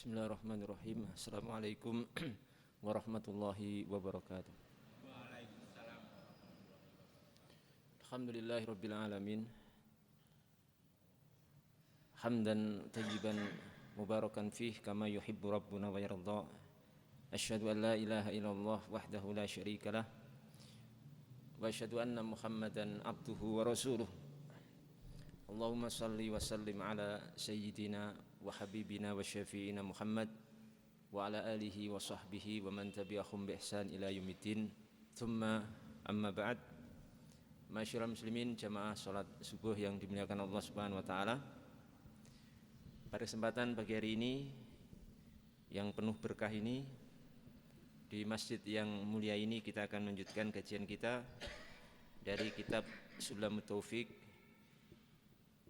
Bismillahirrahmanirrahim. Assalamualaikum warahmatullahi wabarakatuh. Waalaikumsalam. Alhamdulillahirabbil alamin. Hamdan tayyiban mubarakan fih kama yuhibbu rabbuna wa yarda. Asyhadu an la ilaha illallah wahdahu la syarikalah wa asyhadu anna Muhammadan abduhu wa rasuluh. Allahumma salli wa sallim ala sayyidina wa habibina wa syafi'ina Muhammad wa ala alihi wa sahbihi wa man tabi'ahum bi ihsan ila yaumiddin. Thumma amma ba'd. Masyarul muslimin, jamaah salat subuh yang dimuliakan Allah Subhanahu wa taala. Pada kesempatan pagi hari ini yang penuh berkah ini, di masjid yang mulia ini kita akan melanjutkan kajian kita dari kitab Sulamut Taufik,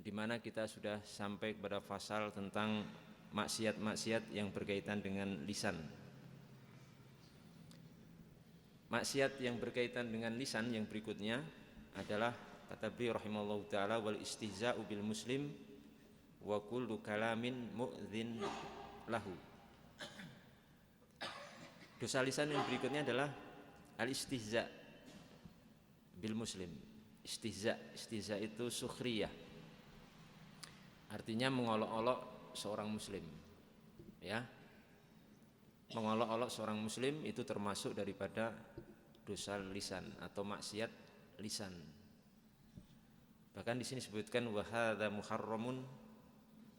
di mana kita sudah sampai kepada fasal tentang maksiat-maksiat yang berkaitan dengan lisan. Maksiat yang berkaitan dengan lisan yang berikutnya adalah kata beliau rahimallahu taala, wal istihza'u bil muslim wa kullu kalamin mu'dzin lahu. Dosa lisan yang berikutnya adalah al istihza' bil muslim. Istihza itu sukhriyah, artinya mengolok-olok seorang muslim, ya. Mengolok-olok seorang muslim itu termasuk daripada dosa lisan atau maksiat lisan. Bahkan di sini disebutkan wa hadza muharramun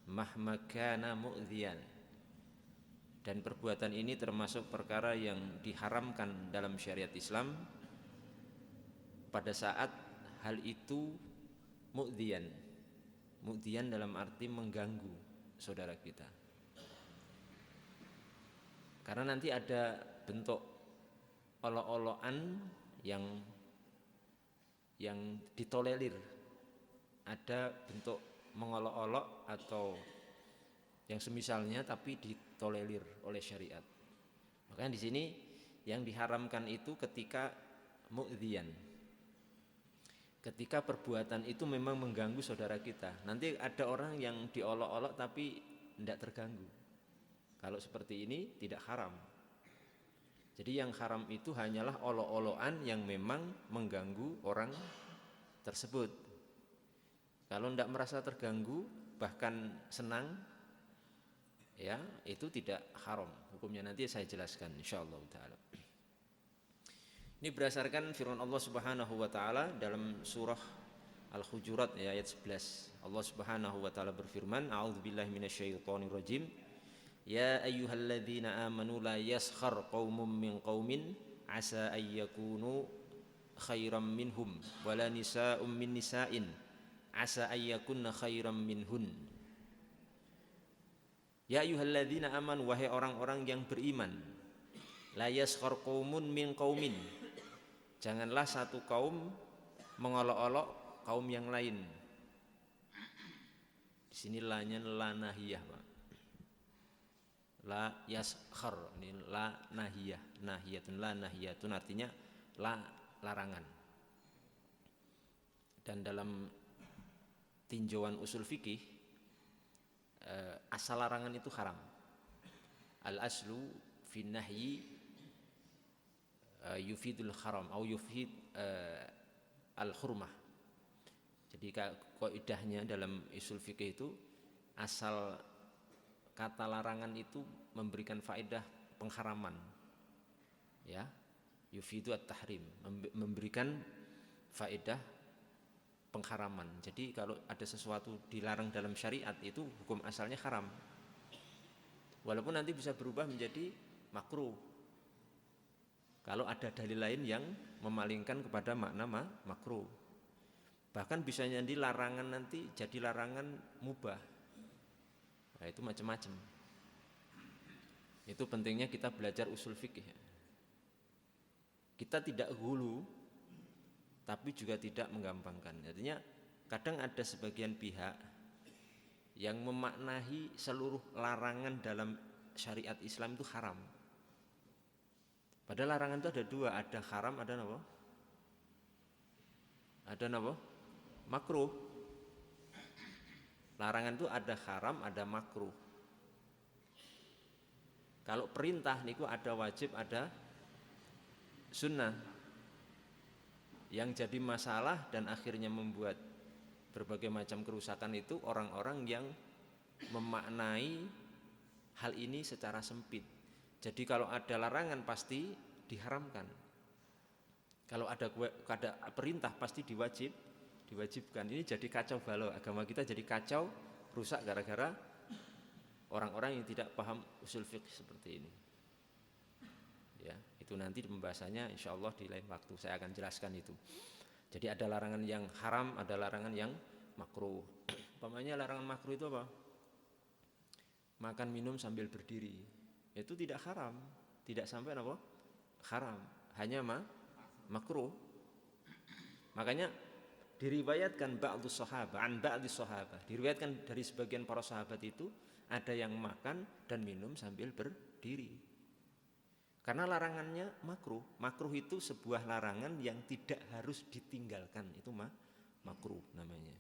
mahma kana mu'dziyan. Dan perbuatan ini termasuk perkara yang diharamkan dalam syariat Islam pada saat hal itu mu'dziyan. Mu'dziyan dalam arti mengganggu saudara kita. Karena nanti ada bentuk olok-olokan yang ditolerir. Ada bentuk mengolok-olok atau yang semisalnya tapi ditolerir oleh syariat. Makanya di sini yang diharamkan itu ketika mu'dziyan. Ketika perbuatan itu memang mengganggu saudara kita. Nanti ada orang yang diolok-olok tapi tidak terganggu. Kalau seperti ini tidak haram. Jadi yang haram itu hanyalah olok-olokan yang memang mengganggu orang tersebut. Kalau tidak merasa terganggu, bahkan senang, ya itu tidak haram. Hukumnya nanti saya jelaskan insyaallah taala. Ini berdasarkan firman Allah Subhanahu wa taala dalam surah Al-Hujurat ya, ayat 11. Allah Subhanahu wa taala berfirman, a'udzubillahi minasyaitonirrajim. Ya ayyuhalladzina amanu la yaskhar qaumun min qaumin asa ayyakunu khairam minhum wala nisa'um min nisa'in asa ayyakunna khairam minhun. Ya ayyuhalladzina amanu, wahai orang-orang yang beriman, la yaskhar qaumun min qaumin, janganlah satu kaum mengolok-olok kaum yang lain. Di sini lanya la nahiyah, Pak. La yaskhar, ini la nahiyah. Nahiyatun, la nahiyatun artinya la larangan. Dan dalam tinjauan usul fikih, asal larangan itu haram. Al aslu fi nahyi yufidul haram atau yufid al hurmah. Jadi kaidahnya dalam usul fikih itu asal kata larangan itu memberikan faedah pengharaman, ya, yufidu at-tahrim, memberikan faedah pengharaman. Jadi kalau ada sesuatu dilarang dalam syariat itu hukum asalnya haram, walaupun nanti bisa berubah menjadi makruh kalau ada dalil lain yang memalingkan kepada makna makruh. Bahkan bisa jadi larangan nanti jadi larangan mubah. Nah, itu macam-macam. Itu pentingnya kita belajar usul fikih. Kita tidak hulu, tapi juga tidak menggampangkan. Artinya kadang ada sebagian pihak yang memaknai seluruh larangan dalam syariat Islam itu haram. Padahal larangan itu ada dua, ada haram, ada apa? Ada apa? Makruh. Larangan itu ada haram, ada makruh. Kalau perintah niku ada wajib, ada sunnah. Yang jadi masalah dan akhirnya membuat berbagai macam kerusakan itu orang-orang yang memaknai hal ini secara sempit. Jadi kalau ada larangan pasti diharamkan. Kalau ada perintah pasti diwajibkan. Ini jadi kacau balau, agama kita jadi kacau, rusak gara-gara orang-orang yang tidak paham usul fiqh seperti ini. Ya, itu nanti pembahasannya insyaallah di lain waktu saya akan jelaskan itu. Jadi ada larangan yang haram, ada larangan yang makruh. Umpamanya larangan makruh itu apa? Makan minum sambil berdiri. Itu tidak haram, tidak sampai apa? Haram, hanya makruh. Makanya diriwayatkan ba'dus sahabah, diriwayatkan dari sebagian para sahabat itu ada yang makan dan minum sambil berdiri. Karena larangannya makruh. Makruh itu sebuah larangan yang tidak harus ditinggalkan. Itu makruh namanya.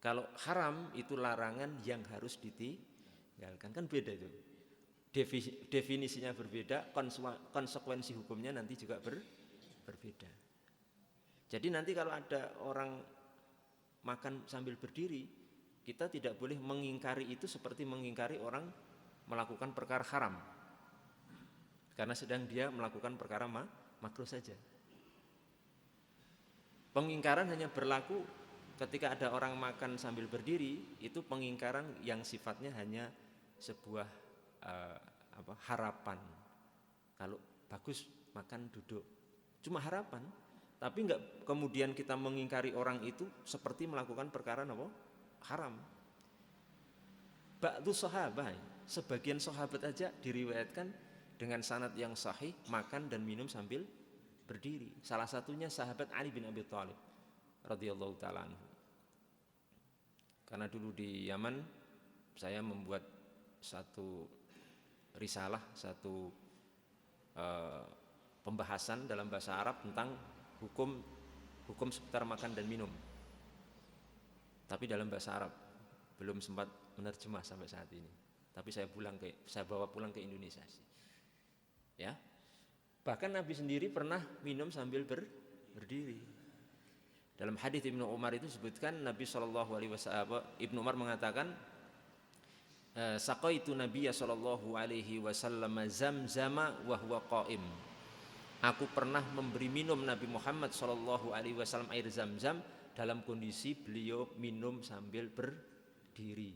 Kalau haram itu larangan yang harus ditinggalkan. Kan beda itu. Definisinya berbeda, konsekuensi hukumnya nanti juga berbeda. Jadi nanti kalau ada orang makan sambil berdiri, kita tidak boleh mengingkari itu seperti mengingkari orang melakukan perkara haram. Karena sedang dia melakukan perkara makruh saja. Pengingkaran hanya berlaku ketika ada orang makan sambil berdiri, itu pengingkaran yang sifatnya hanya sebuah harapan. Kalau bagus makan duduk, cuma harapan. Tapi enggak kemudian kita mengingkari orang itu seperti melakukan perkara haram. Ba'du sahabah, sebagian sahabat aja diriwayatkan dengan sanad yang sahih makan dan minum sambil berdiri. Salah satunya sahabat Ali bin Abi Thalib radhiyallahu taala anhu. Karena dulu di Yaman saya membuat satu risalah, satu pembahasan dalam bahasa Arab tentang hukum seputar makan dan minum. Tapi dalam bahasa Arab, belum sempat menerjemah sampai saat ini. Tapi saya bawa pulang ke Indonesia sih. Ya. Bahkan Nabi sendiri pernah minum sambil berdiri. Dalam hadis Ibnu Umar itu disebutkan Nabi SAW, Ibnu Umar mengatakan, saqaitu Nabiyya sallallahu alaihi wasallam zamzama wa huwa qa'im. Aku pernah memberi minum Nabi Muhammad sallallahu alaihi wasallam air Zam-Zam dalam kondisi beliau minum sambil berdiri.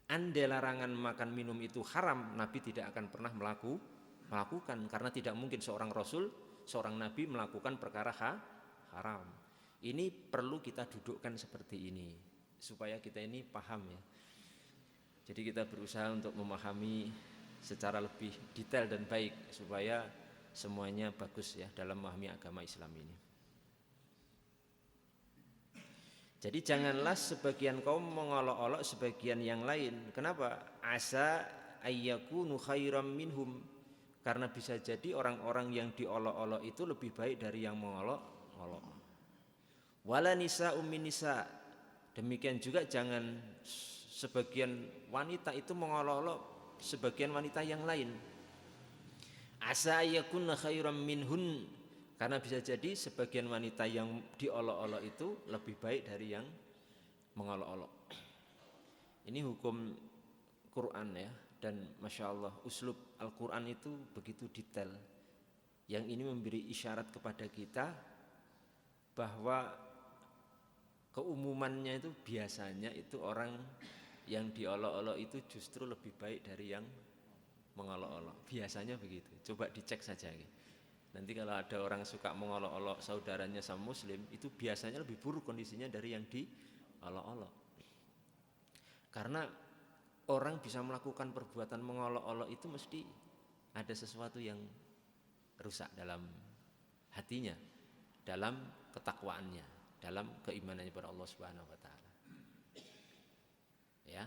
Andai larangan makan minum itu haram, Nabi tidak akan pernah melakukan, karena tidak mungkin seorang Rasul, seorang Nabi melakukan perkara haram. Ini perlu kita dudukkan seperti ini supaya kita ini paham ya. Jadi kita berusaha untuk memahami secara lebih detail dan baik supaya semuanya bagus ya dalam memahami agama Islam ini. Jadi janganlah sebagian kaum mengolok-olok sebagian yang lain. Kenapa? Asa ayyakunu khairam minhum. Karena bisa jadi orang-orang yang diolok-olok itu lebih baik dari yang mengolok-olok. Wala nisa'um min nisa'. Demikian juga jangan sebagian wanita itu mengolok-olok sebagian wanita yang lain. Asa yakunna khairam minhun. Karena bisa jadi sebagian wanita yang diolok-olok itu lebih baik dari yang mengolok-olok. Ini hukum Quran ya. Dan Masya Allah uslub Al-Quran itu begitu detail. Yang ini memberi isyarat kepada kita bahwa keumumannya itu biasanya itu orang yang diolok-olok itu justru lebih baik dari yang mengolok-olok. Biasanya begitu. Coba dicek saja. Nanti kalau ada orang suka mengolok-olok saudaranya sama muslim, itu biasanya lebih buruk kondisinya dari yang diolok-olok. Karena orang bisa melakukan perbuatan mengolok-olok itu mesti ada sesuatu yang rusak dalam hatinya, dalam ketakwaannya, dalam keimanannya kepada Allah Subhanahu wa taala. Ya,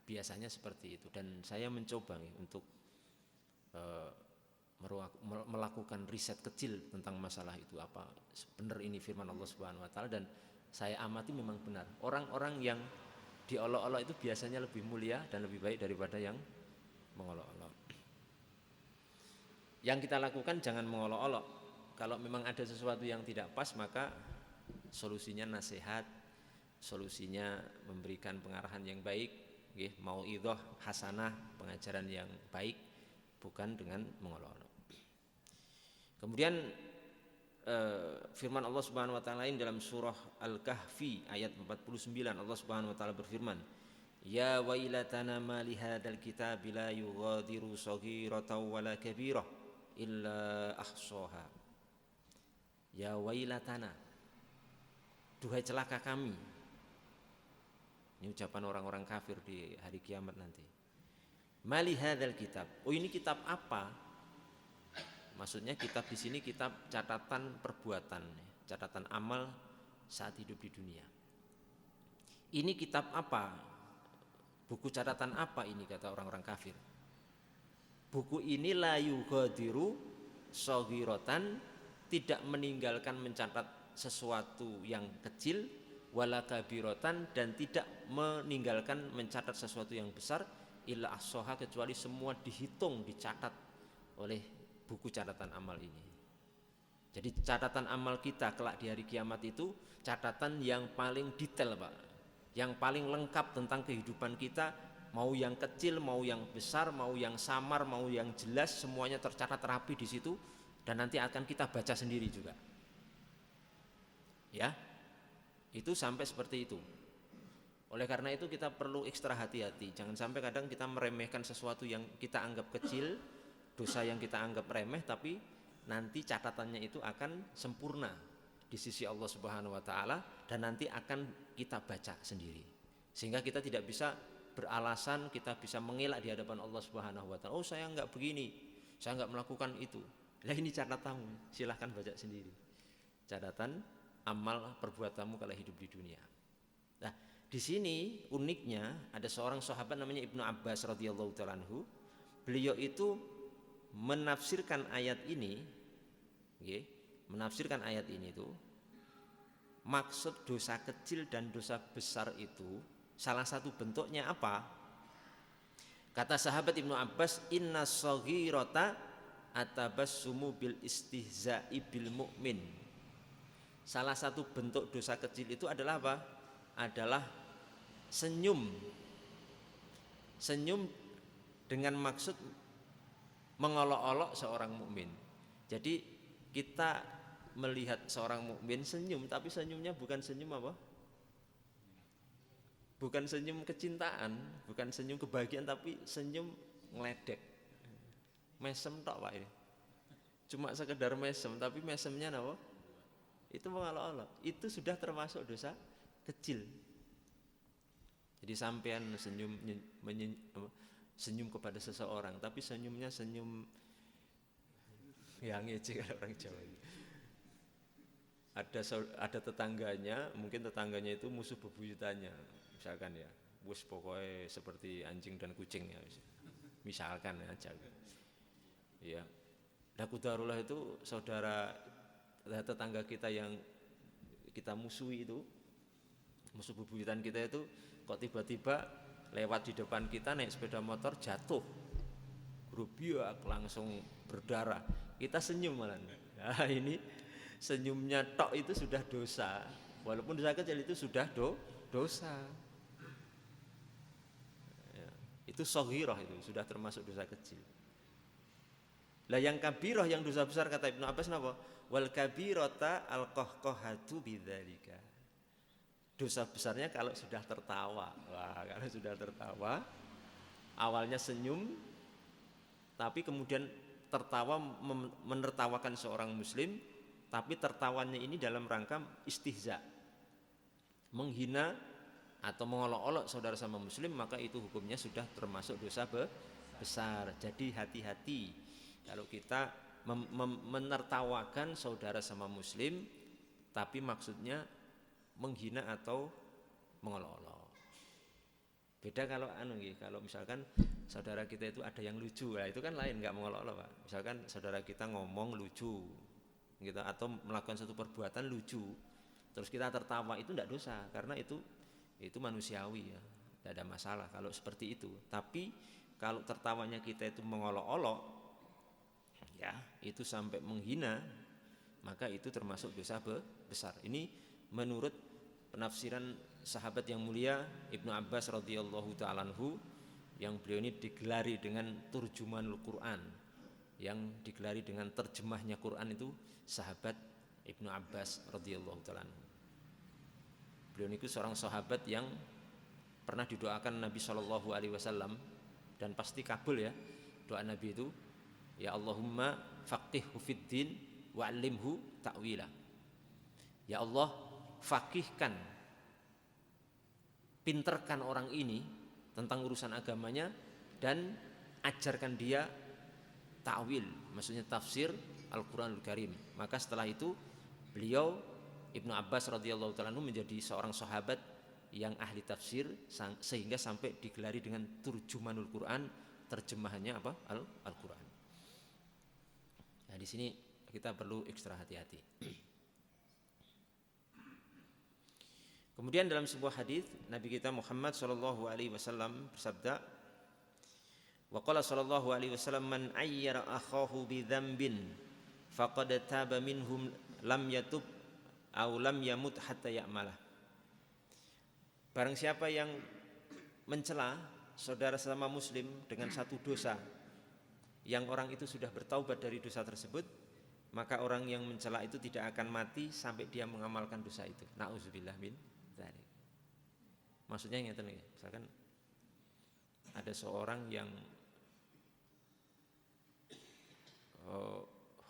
biasanya seperti itu dan saya mencoba untuk melakukan riset kecil tentang masalah itu, apa benar ini firman Allah Subhanahu wa taala, dan saya amati memang benar. Orang-orang yang diolok-olok itu biasanya lebih mulia dan lebih baik daripada yang mengolok-olok. Yang kita lakukan jangan mengolok-olok. Kalau memang ada sesuatu yang tidak pas, maka solusinya nasihat, solusinya memberikan pengarahan yang baik, mauidhah hasanah, pengajaran yang baik, bukan dengan mengolok-olok. Kemudian firman Allah Subhanahu wa taala dalam surah Al-Kahfi ayat 49, Allah Subhanahu wa taala berfirman, "Ya wailatana ma li hadzal kitabi la yughadiru shaghiratan wala kabirah illa ahsaha." Ya wailatana, duhai celaka kami. Ini ucapan orang-orang kafir di hari kiamat nanti. Ma li hadzal kitab. Oh, ini kitab apa? Maksudnya kitab di sini kitab catatan perbuatan, catatan amal saat hidup di dunia. Ini kitab apa? Buku catatan apa ini, kata orang-orang kafir? Buku ini la yughadiru shaghiratan, tidak meninggalkan mencatat sesuatu yang kecil, wala kabiratan, dan tidak meninggalkan mencatat sesuatu yang besar, illa ahsaha, kecuali semua dihitung, dicatat oleh buku catatan amal ini. Jadi catatan amal kita kelak di hari kiamat itu catatan yang paling detail, Pak, yang paling lengkap tentang kehidupan kita, mau yang kecil, mau yang besar, mau yang samar, mau yang jelas, semuanya tercatat rapi di situ, dan nanti akan kita baca sendiri juga. Ya, itu sampai seperti itu. Oleh karena itu kita perlu ekstra hati-hati. Jangan sampai kadang kita meremehkan sesuatu yang kita anggap kecil, dosa yang kita anggap remeh, tapi nanti catatannya itu akan sempurna di sisi Allah Subhanahu wa taala, dan nanti akan kita baca sendiri. Sehingga kita tidak bisa beralasan, kita bisa mengelak di hadapan Allah Subhanahu wa taala. Oh, saya enggak begini, saya enggak melakukan itu. Lah, ini catatanmu, silahkan baca sendiri. Catatan amal perbuatanmu kalau hidup di dunia. Nah, di sini uniknya ada seorang sahabat namanya Ibnu Abbas radhiyallahu ta'ala anhu. Beliau itu menafsirkan ayat ini, menafsirkan ayat ini itu, maksud dosa kecil dan dosa besar itu salah satu bentuknya apa? Kata sahabat Ibnu Abbas, inna shaghirata atabassumu bil istihza'i bil mu'min. Salah satu bentuk dosa kecil itu adalah apa? Adalah senyum. Senyum dengan maksud mengolok-olok seorang mukmin. Jadi kita melihat seorang mukmin senyum, tapi senyumnya bukan senyum apa? Bukan senyum kecintaan, bukan senyum kebahagiaan, tapi senyum ngeledek. Mesem tok, Pak, ini. Cuma sekedar mesem, tapi mesemnya apa? Itu mengolok-olok. Itu sudah termasuk dosa kecil. Jadi sampean senyum kepada seseorang, tapi senyumnya senyum yang ngece kalau orang Jawa. Ada tetangganya, mungkin tetangganya itu musuh bebuyutannya, misalkan ya, wis pokoknya seperti anjing dan kucing ya, misalkan aja. Ya, nah qadarullah itu saudara tetangga kita yang kita musuhi itu, musuh bebuyutan kita itu, kok tiba-tiba lewat di depan kita naik sepeda motor jatuh, grubiak langsung berdarah, kita senyum malah. Nah, ini senyumnya tok itu sudah dosa, walaupun dosa kecil itu sudah dosa. Ya, itu shaghirah, itu sudah termasuk dosa kecil. Lah yang kabirah, yang dosa besar, kata Ibnu Abbas napa? Wal kabirata al-qahqahatu bidzalika. Dosa besarnya kalau sudah tertawa. Wah, kalau sudah tertawa, awalnya senyum, tapi kemudian tertawa menertawakan seorang muslim, tapi tertawanya ini dalam rangka istihza, menghina atau mengolok-olok saudara sama muslim, maka itu hukumnya sudah termasuk dosa besar. Jadi hati-hati kalau kita menertawakan saudara sama muslim, tapi maksudnya menghina atau mengolok-olok. Beda kalau kalau misalkan saudara kita itu ada yang lucu, nah itu kan lain, nggak mengolok-olok, Pak. Misalkan saudara kita ngomong lucu, gitu, atau melakukan suatu perbuatan lucu, terus kita tertawa, itu tidak dosa, karena itu manusiawi ya, tidak ada masalah kalau seperti itu. Tapi kalau tertawanya kita itu mengolok-olok, ya itu sampai menghina, maka itu termasuk dosa besar. Ini menurut penafsiran sahabat yang mulia Ibnu Abbas radhiyallahu ta'ala anhu, yang beliau ini digelari dengan turjumanul Quran, yang digelari dengan terjemahnya Quran itu sahabat Ibnu Abbas radhiyallahu ta'ala anhu. Beliau ini seorang sahabat yang pernah didoakan Nabi SAW, dan pasti kabul ya doa Nabi itu, ya Allahumma faqihhu fid din wa'allimhu ta'wila. Ya Allah, faqihkan, pinterkan orang ini tentang urusan agamanya dan ajarkan dia ta'wil, maksudnya tafsir Al-Quranul Karim. Maka setelah itu beliau Ibnu Abbas radhiyallahu ta'ala menjadi seorang sahabat yang ahli tafsir, sehingga sampai digelari dengan turjumanul Quran, terjemahannya apa? Al-Quran. Nah, di sini kita perlu ekstra hati-hati. Kemudian dalam sebuah hadis Nabi kita Muhammad sallallahu alaihi wasallam bersabda, wa qala sallallahu alaihi wasallam, man ayyara akhahu bi dzambin faqad taba minhum lam yatub aw lam yamut hatta ya'malah. Barang siapa yang mencela saudara sesama muslim dengan satu dosa yang orang itu sudah bertaubat dari dosa tersebut, maka orang yang mencela itu tidak akan mati sampai dia mengamalkan dosa itu. Nauzubillah min dzalik. Maksudnya ngeten ya, misalkan ada seorang yang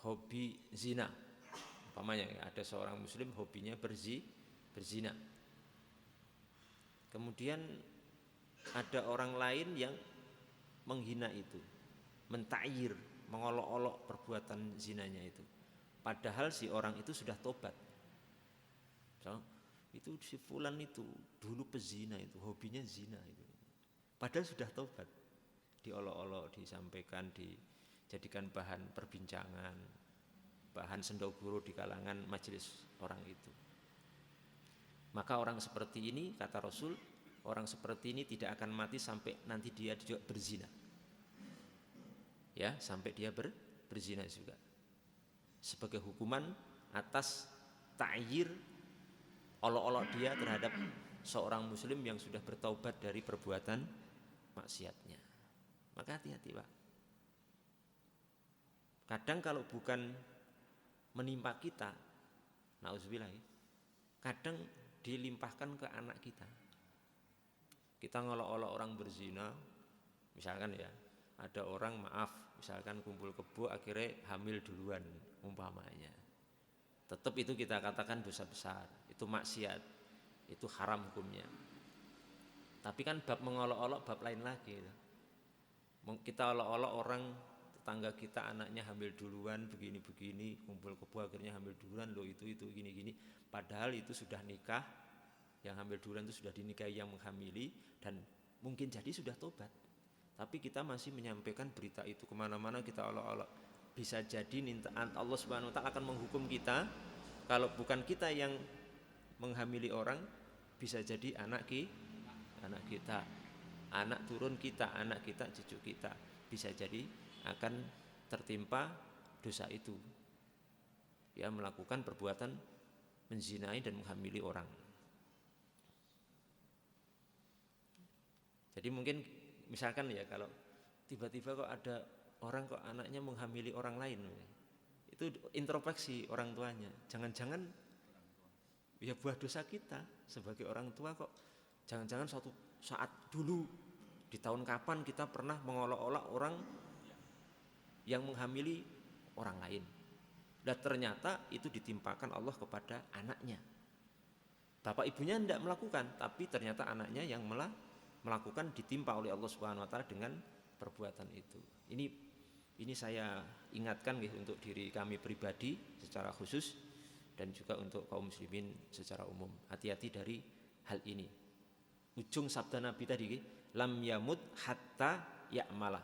hobi zina, umpamanya ada seorang muslim hobinya berzina. Kemudian ada orang lain yang menghina itu, menta'yir, mengolok-olok perbuatan zinanya itu. Padahal si orang itu sudah tobat. So, itu si fulan itu dulu pezina itu, hobinya zina itu. Padahal sudah tobat. Diolok-olok, disampaikan, dijadikan bahan perbincangan, bahan sendaguro di kalangan majelis orang itu. Maka orang seperti ini, kata Rasul, orang seperti ini tidak akan mati sampai nanti dia juga berzina. Ya, sampai dia berzina juga. Sebagai hukuman atas ta'yir, olok-olok dia terhadap seorang muslim yang sudah bertaubat dari perbuatan maksiatnya. Maka hati-hati, Pak. Kadang kalau bukan menimpa kita, nauzubillah, kadang dilimpahkan ke anak kita. Kita ngolok-olok orang berzina, misalkan ya, ada orang misalkan kumpul kebo akhirnya hamil duluan umpamanya. Tetap itu kita katakan dosa besar, itu maksiat, itu haram hukumnya. Tapi kan bab mengolok-olok bab lain lagi. Kita olok-olok orang tetangga kita anaknya hamil duluan begini-begini, kumpul kebo akhirnya hamil duluan, loh itu gini-gini. Padahal itu sudah nikah, yang hamil duluan itu sudah dinikahi yang menghamili dan mungkin jadi sudah tobat. Tapi kita masih menyampaikan berita itu kemana-mana, kita olok-olok. Bisa jadi Allah Subhanahu Wa Taala akan menghukum kita. Kalau bukan kita yang menghamili orang, bisa jadi anak kita, anak turun kita, anak kita, cucu kita, bisa jadi akan tertimpa dosa itu. Ya, melakukan perbuatan menzinai dan menghamili orang. Jadi mungkin misalkan ya, kalau tiba-tiba kok ada orang kok anaknya menghamili orang lain, itu introspeksi orang tuanya. Jangan-jangan ya buah dosa kita sebagai orang tua kok. Jangan-jangan suatu saat dulu di tahun kapan kita pernah mengolok-olok orang yang menghamili orang lain. Dan ternyata itu ditimpakan Allah kepada anaknya. Bapak ibunya tidak melakukan, tapi ternyata anaknya yang melakukan, ditimpa oleh Allah Subhanahu Wa Taala dengan perbuatan itu. Ini saya ingatkan untuk diri kami pribadi secara khusus dan juga untuk kaum muslimin secara umum. Hati-hati dari hal ini. Ujung sabda Nabi tadi, lam yamut hatta ya'malah.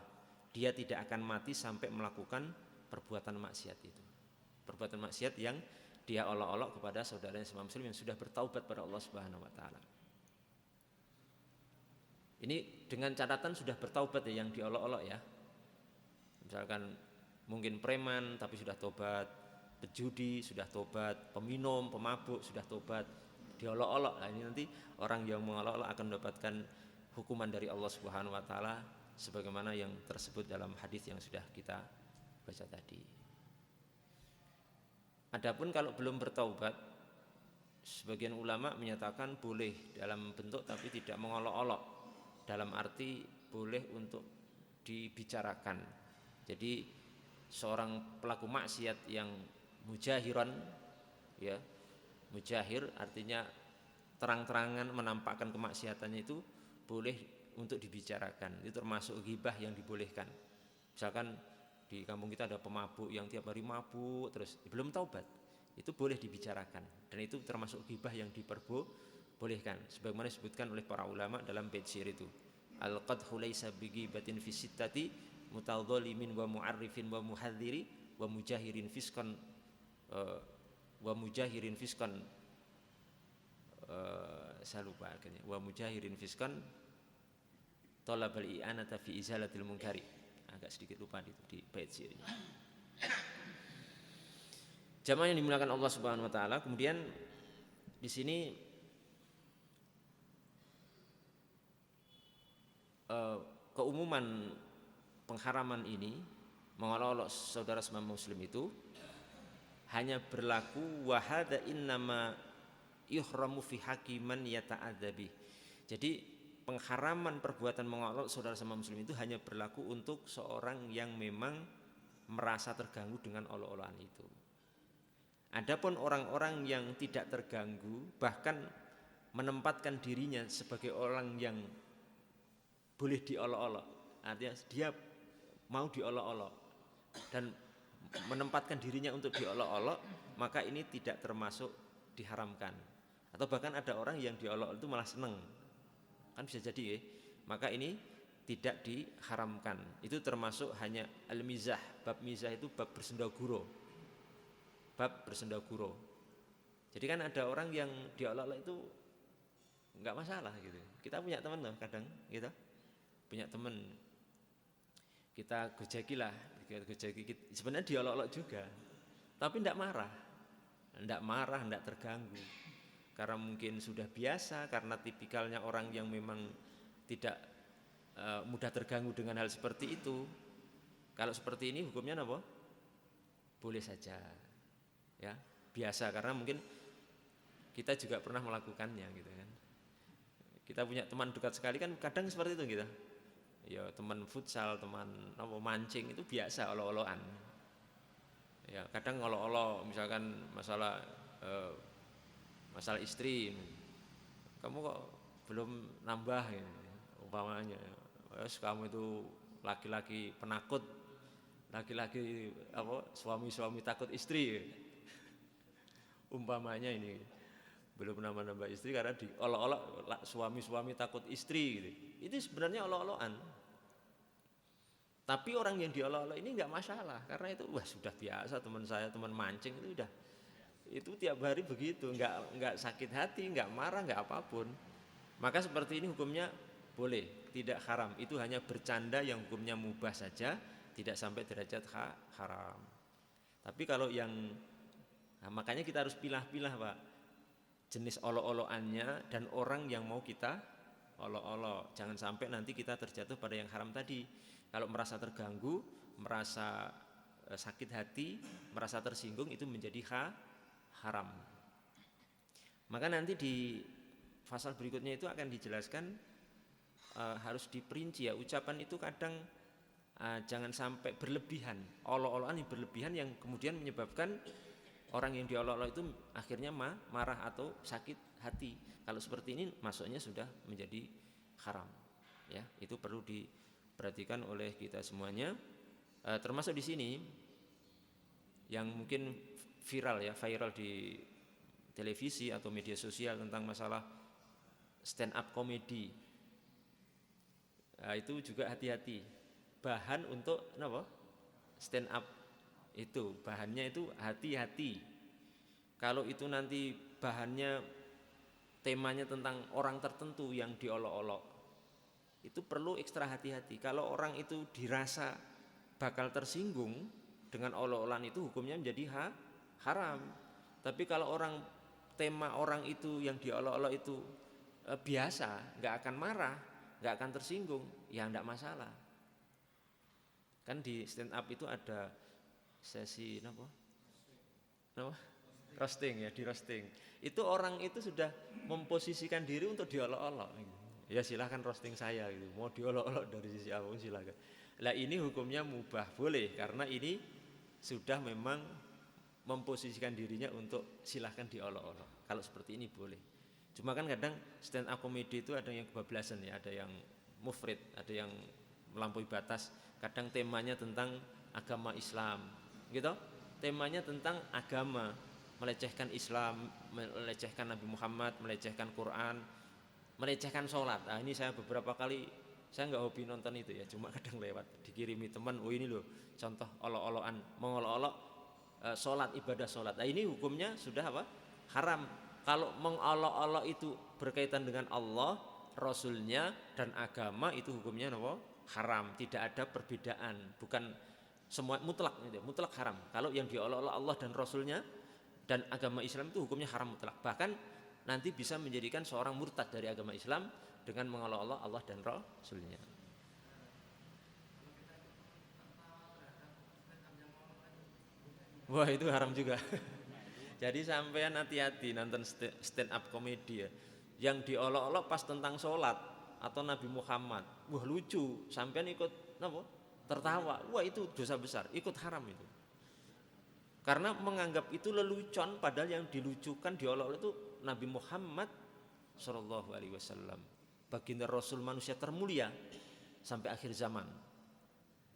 Dia tidak akan mati sampai melakukan perbuatan maksiat itu. Perbuatan maksiat yang dia olok-olok kepada saudaranya sesama muslim yang sudah bertaubat pada Allah Subhanahu Wa Taala. Ini dengan catatan sudah bertaubat ya yang diolok-olok ya. Misalkan mungkin preman tapi sudah tobat, pejudi sudah tobat, peminum, pemabuk sudah tobat, diolok-olok. Nah, ini nanti orang yang mengolok-olok akan mendapatkan hukuman dari Allah Subhanahu wa taala sebagaimana yang tersebut dalam hadis yang sudah kita baca tadi. Adapun kalau belum bertaubat, sebagian ulama menyatakan boleh dalam bentuk tapi tidak mengolok-olok, dalam arti boleh untuk dibicarakan. Jadi seorang pelaku maksiat yang mujahiran, ya, mujahir artinya terang-terangan menampakkan kemaksiatannya, itu boleh untuk dibicarakan. Itu termasuk ghibah yang dibolehkan. Misalkan di kampung kita ada pemabuk yang tiap hari mabuk terus belum taubat, itu boleh dibicarakan dan itu termasuk ghibah yang diperbolehkan sebagaimana disebutkan oleh para ulama dalam bait syair itu. Al-qadhu laisa bighibatin fi sittati mutadzalimin wa mu'arrifin wa muhadziri wa mujahirin fiskan saya lupa akhirnya, wa mujahirin fiskan talabal i'anata fi izalatil munkari. Agak sedikit lupa di bait syairnya. Jamaah yang dimuliakan Allah Subhanahu wa taala, kemudian di sini keumuman pengharaman ini mengolok-olok saudara sesama muslim itu hanya berlaku wahada innama yuhramu fi hakiman yata'adzabi. Jadi pengharaman perbuatan mengolok saudara sama muslim itu hanya berlaku untuk seorang yang memang merasa terganggu dengan olok-olokan itu. Adapun orang-orang yang tidak terganggu, bahkan menempatkan dirinya sebagai orang yang boleh diolok-olok, artinya dia mau diolok-olok dan menempatkan dirinya untuk diolok-olok, maka ini tidak termasuk diharamkan. Atau bahkan ada orang yang diolok itu malah seneng, kan bisa jadi ya. Maka ini tidak diharamkan. Itu termasuk hanya al-mizah. Bab mizah itu bab bersendaguro. Bab bersendaguro. Jadi kan ada orang yang diolok-olok itu enggak masalah gitu. Kita punya teman loh kadang gitu. Punya teman. Kita gojeki lah, sebenarnya diolok-olok juga. Tapi enggak marah. Enggak marah, enggak terganggu. Karena mungkin sudah biasa, karena tipikalnya orang yang memang tidak mudah terganggu dengan hal seperti itu. Kalau seperti ini hukumnya apa? Boleh saja, ya, biasa, karena mungkin kita juga pernah melakukannya gitu kan. Kita punya teman dekat sekali kan kadang seperti itu gitu. Ya teman futsal, teman mancing itu biasa olok-olokan. Ya kadang olok-olok misalkan masalah istri, kamu kok belum nambah ya, umpamanya, kamu itu laki-laki penakut, laki-laki suami takut istri, umpamanya ini belum nambah istri karena diolok-olok suami takut istri gitu. Itu sebenarnya olok-olokan. Tapi orang yang diolok-olok ini nggak masalah karena itu sudah biasa, teman saya teman mancing itu udah. Itu tiap hari begitu, enggak sakit hati, enggak marah, enggak apapun. Maka seperti ini hukumnya boleh, tidak haram. Itu hanya bercanda yang hukumnya mubah saja, tidak sampai derajat haram. Tapi kalau makanya kita harus pilah-pilah Pak, jenis olok-olokannya dan orang yang mau kita olok-olok. Jangan sampai nanti kita terjatuh pada yang haram tadi. Kalau merasa terganggu, merasa sakit hati, merasa tersinggung, itu menjadi haram. Maka nanti di pasal berikutnya itu akan dijelaskan, harus diperinci ya, ucapan itu kadang jangan sampai berlebihan, olok-olokan yang berlebihan yang kemudian menyebabkan orang yang diolok-olok itu akhirnya marah atau sakit hati. Kalau seperti ini masuknya sudah menjadi haram. Ya, itu perlu diperhatikan oleh kita semuanya. Termasuk di sini yang mungkin viral di televisi atau media sosial tentang masalah stand up comedy. Itu juga hati-hati. Bahan untuk stand up itu, bahannya itu hati-hati. Kalau itu nanti bahannya temanya tentang orang tertentu yang diolok-olok, itu perlu ekstra hati-hati. Kalau orang itu dirasa bakal tersinggung, dengan olok-olokan itu hukumnya menjadi haram. Tapi kalau tema orang itu yang diolok-olok itu biasa, nggak akan marah, nggak akan tersinggung, ya nggak masalah. Kan di stand up itu ada sesi apa? Roasting ya, di roasting. Itu orang itu sudah memposisikan diri untuk diolok-olok. Ya silahkan roasting saya gitu. Mau diolok-olok dari sisi apa silahkan. Lah ini hukumnya mubah, boleh karena ini sudah memang memposisikan dirinya untuk silahkan diolok-olok. Kalau seperti ini boleh. Cuma kan kadang stand up comedy itu ada yang kebablasan ya, ada yang mufrid, ada yang melampaui batas. Kadang temanya tentang agama Islam, gitu. Temanya tentang agama, melecehkan Islam, melecehkan Nabi Muhammad, melecehkan Quran, melecehkan sholat. Nah ini saya beberapa kali, saya nggak hobi nonton itu ya, cuma kadang lewat dikirimi teman, oh ini loh contoh olok-olokan, mengolok-olok sholat, ibadah sholat. Nah ini hukumnya sudah apa? Haram. Kalau mengolok-olok itu berkaitan dengan Allah, Rasulnya dan agama itu hukumnya apa? Haram. Tidak ada perbedaan. Bukan semua mutlak, mutlak haram. Kalau yang diolok-olok Allah dan Rasulnya dan agama Islam itu hukumnya haram mutlak. Bahkan nanti bisa menjadikan seorang murtad dari agama Islam dengan mengolok-olok Allah dan Rasulnya. Wah itu haram juga. Jadi sampean hati-hati nonton stand up komedi ya. Yang diolok-olok pas tentang sholat atau Nabi Muhammad. Wah lucu, sampean ikut apa? Tertawa. Wah itu dosa besar, ikut haram itu. Karena menganggap itu lelucon, padahal yang dilucukan diolok-olok itu Nabi Muhammad Sallallahu Alaihi Wasallam, baginda Rasul manusia termulia sampai akhir zaman.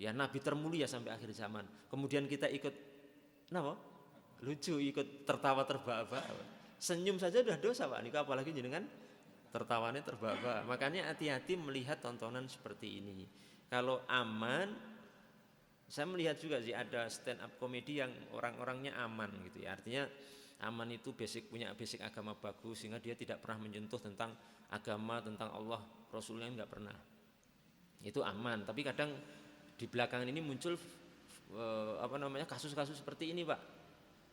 Ya Nabi termulia sampai akhir zaman. Kemudian kita ikut kenapa? Lucu, ikut tertawa terbahak-bahak. Senyum saja sudah dosa Pak, niku apalagi jenengan tertawanya terbahak-bahak. Makanya hati-hati melihat tontonan seperti ini. Kalau aman, saya melihat juga sih ada stand up komedi yang orang-orangnya aman gitu ya. Artinya aman itu punya basic agama bagus sehingga dia tidak pernah menyentuh tentang agama, tentang Allah, Rasulnya enggak pernah. Itu aman, tapi kadang di belakangan ini muncul kasus-kasus seperti ini Pak.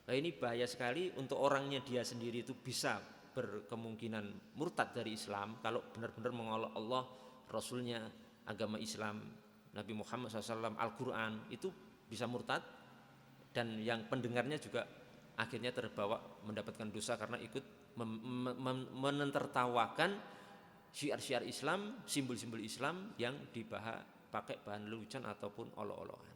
Nah ini bahaya sekali untuk orangnya dia sendiri itu bisa berkemungkinan murtad dari Islam kalau benar-benar mengolok Allah, Rasulnya, agama Islam, Nabi Muhammad SAW, Al-Quran itu bisa murtad dan yang pendengarnya juga akhirnya terbawa mendapatkan dosa karena ikut menertawakan syiar-syiar Islam, simbol-simbol Islam yang pakai bahan lelucon ataupun olok-olokan.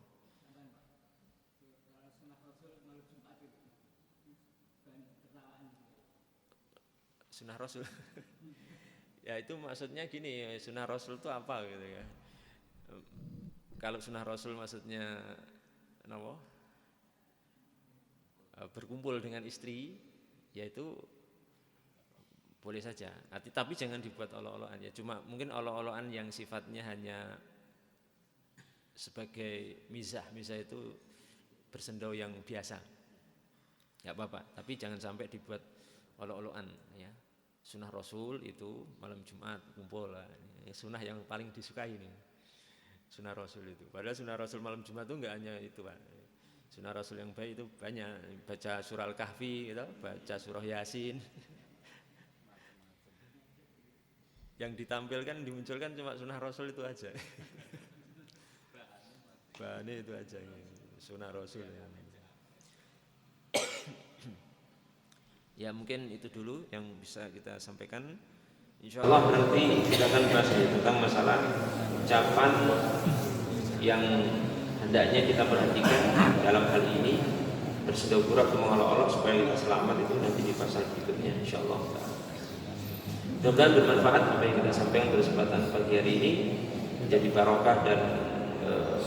Sunnah Rasul. Ya itu maksudnya gini, sunnah Rasul itu apa gitu ya. Kalau sunnah Rasul maksudnya berkumpul dengan istri, yaitu boleh saja. Tapi jangan dibuat olok-olokan ya. Cuma mungkin olok-olokan yang sifatnya hanya sebagai mizah itu bersendau yang biasa. Enggak apa-apa, tapi jangan sampai dibuat olok-olokan ya. Sunnah Rasul itu malam Jumat kumpul lah. Sunnah yang paling disukai ini. Sunnah Rasul itu. Padahal sunnah Rasul malam Jumat itu enggak hanya itu Pak. Sunnah Rasul yang baik itu banyak. Baca surah Al-Kahfi gitu, baca surah Yasin. Yang ditampilkan, dimunculkan cuma sunnah Rasul itu aja. Bahannya itu aja. Sunnah Rasul ya. Ya mungkin itu dulu yang bisa kita sampaikan. Insyaallah nanti kita akan bahas tentang masalah ucapan yang hendaknya kita perhatikan dalam hal ini bersedekah atau mengolok-olok supaya kita selamat itu nanti di pasal berikutnya insyaallah. Mudah-mudahan bermanfaat apa yang kita sampaikan pada kesempatan pagi hari ini, menjadi barokah dan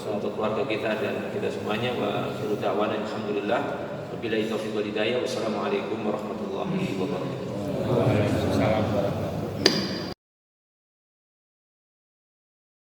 untuk keluarga kita dan kita semuanya. Wa akhiru da'wana alhamdulillah. Wabillahi taufiq wal hidayah. Wassalamualaikum warahmatullahi wabarakatuh. Waalaikumsalam.